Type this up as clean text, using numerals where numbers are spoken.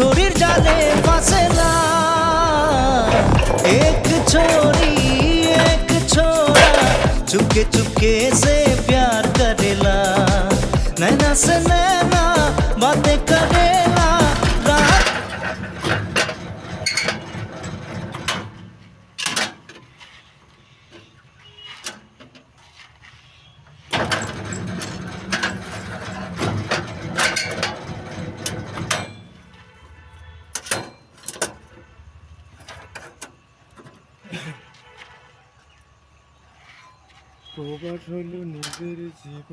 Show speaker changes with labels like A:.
A: चोरीर जाले फसेला। एक छोरी एक छोरा चुपके चुपके से प्यार करेला। नैना से नैना बातें करेला। रात
B: প্রবাস হইল নিজের জীবন।